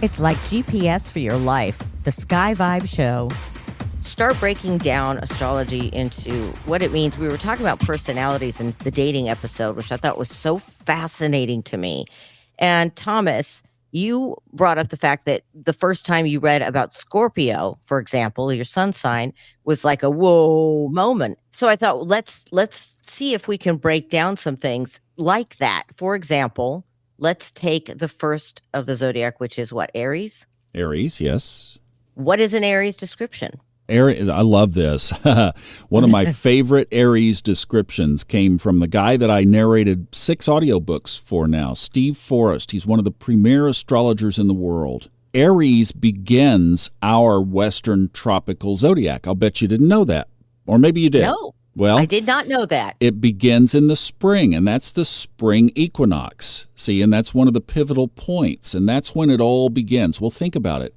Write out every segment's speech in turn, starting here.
It's like GPS for your life. The Sky Vibe Show. Start breaking down astrology into what it means. We were talking about personalities in the dating episode, which I thought was so fascinating to me. And Thomas, you brought up the fact that the first time you read about Scorpio, for example, your sun sign, was like a whoa moment. So I thought, let's see if we can break down some things like that. For example, let's take the first of the zodiac, which is what, Aries? Aries, yes. What is an Aries description? Aries, I love this. One of my favorite Aries descriptions came from the guy that I narrated 6 audiobooks for now, Steve Forrest. He's one of the premier astrologers in the world. Aries begins our Western tropical zodiac. I'll bet you didn't know that. Or maybe you did. No, well, I did not know that. It begins in the spring, and that's the spring equinox. See, and that's one of the pivotal points, and that's when it all begins. Well, think about it.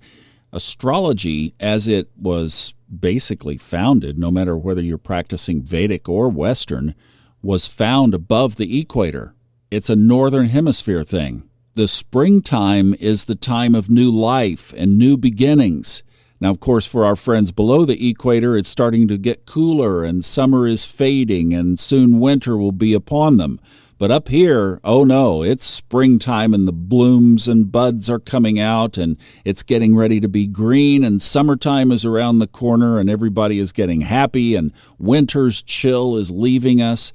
Astrology, as it was basically founded, no matter whether you're practicing Vedic or Western, was found above the equator. It's a northern hemisphere thing. The springtime is the time of new life and new beginnings. Now, of course, for our friends below the equator, it's starting to get cooler and summer is fading and soon winter will be upon them. But up here, oh no, it's springtime and the blooms and buds are coming out and it's getting ready to be green and summertime is around the corner and everybody is getting happy and winter's chill is leaving us.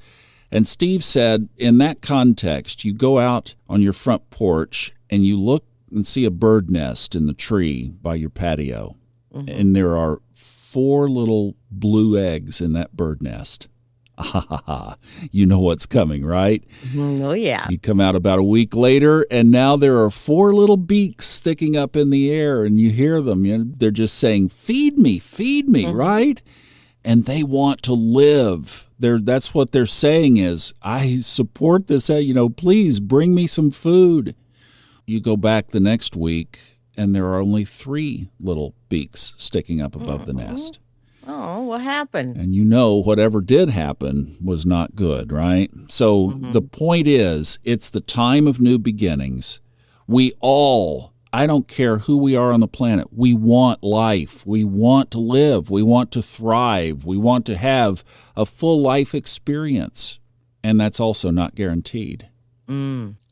And Steve said, in that context, you go out on your front porch and you look and see a bird nest in the tree by your patio. Mm-hmm. And there are 4 little blue eggs in that bird nest. You know what's coming, right? Oh, yeah. You come out about a week later, and now there are 4 little beaks sticking up in the air, and you hear them. They're just saying, feed me, mm-hmm. Right? And they want to live. That's what they're saying is, I support this. Please bring me some food. You go back the next week, and there are only 3 little beaks sticking up above the nest. Oh, what happened? And whatever did happen was not good, right? So The point is, it's the time of new beginnings. We all, I don't care who we are on the planet, we want life. We want to live. We want to thrive. We want to have a full life experience. And that's also not guaranteed.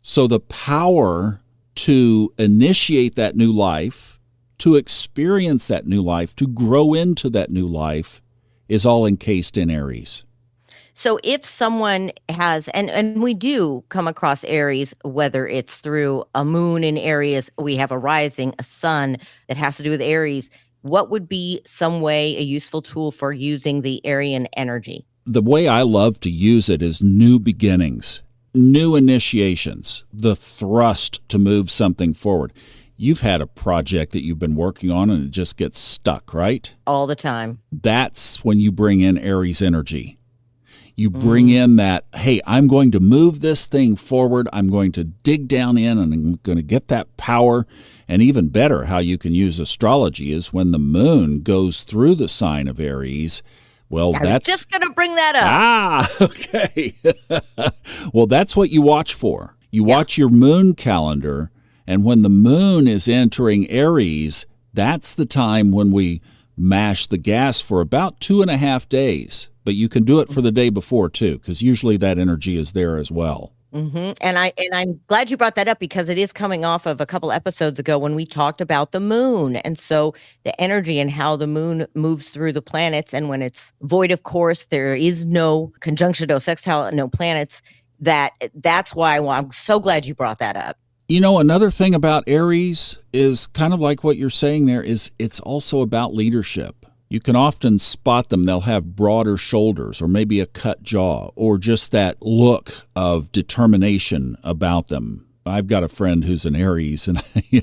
So the power to initiate that new life, to experience that new life, to grow into that new life, is all encased in Aries. So if someone has, and we do come across Aries, whether it's through a moon in Aries, we have a rising, a sun that has to do with Aries, what would be some way, a useful tool for using the Arian energy? The way I love to use it is new beginnings, new initiations, the thrust to move something forward. You've had a project that you've been working on and it just gets stuck, right? All the time. That's when you bring in Aries energy. You bring in that, hey, I'm going to move this thing forward. I'm going to dig down in and I'm going to get that power. And even better, how you can use astrology is when the moon goes through the sign of Aries. Well, I was just going to bring that up. Okay. Well, that's what you watch for. You watch your moon calendar. And when the moon is entering Aries, that's the time when we mash the gas for about 2.5 days. But you can do it for the day before, too, because usually that energy is there as well. Mm-hmm. And I'm glad you brought that up because it is coming off of a couple episodes ago when we talked about the moon. And so the energy and how the moon moves through the planets. And when it's void of course, there is no conjunction, no sextile, no planets. That's why I'm so glad you brought that up. Another thing about Aries is kind of like what you're saying there is it's also about leadership. You can often spot them. They'll have broader shoulders or maybe a cut jaw or just that look of determination about them. I've got a friend who's an Aries, and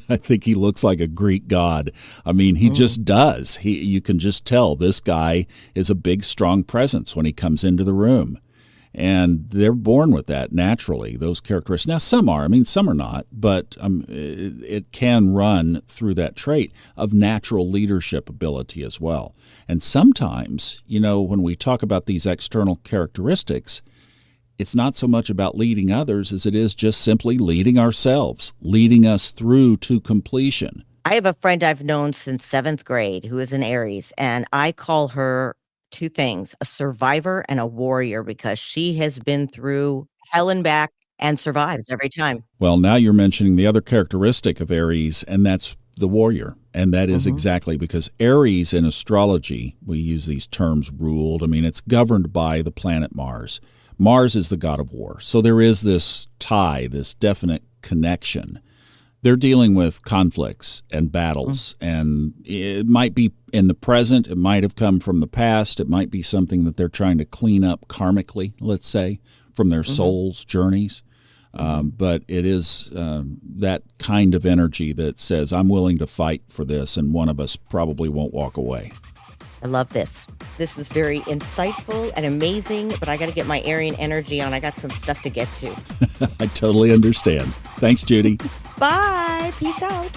I think he looks like a Greek god. I mean, he just does. You can just tell this guy is a big, strong presence when he comes into the room. And they're born with that naturally, those characteristics. Now, some are, some are not, but it can run through that trait of natural leadership ability as well. And sometimes, when we talk about these external characteristics, it's not so much about leading others as it is just simply leading ourselves, leading us through to completion. I have a friend I've known since 7th grade who is an Aries, and I call her two things, a survivor and a warrior, because she has been through hell and back and survives every time. Well, now you're mentioning the other characteristic of Aries, and that's the warrior. And that is exactly because Aries in astrology, we use these terms ruled. I mean, it's governed by the planet Mars. Mars is the god of war. So there is this tie, this definite connection. They're dealing with conflicts and battles, and it might be in the present, it might have come from the past, it might be something that they're trying to clean up karmically, let's say, from their soul's journeys. But it is that kind of energy that says, I'm willing to fight for this, and one of us probably won't walk away. I love this. This is very insightful and amazing, but I got to get my Aryan energy on. I got some stuff to get to. I totally understand. Thanks, Judy. Bye. Peace out.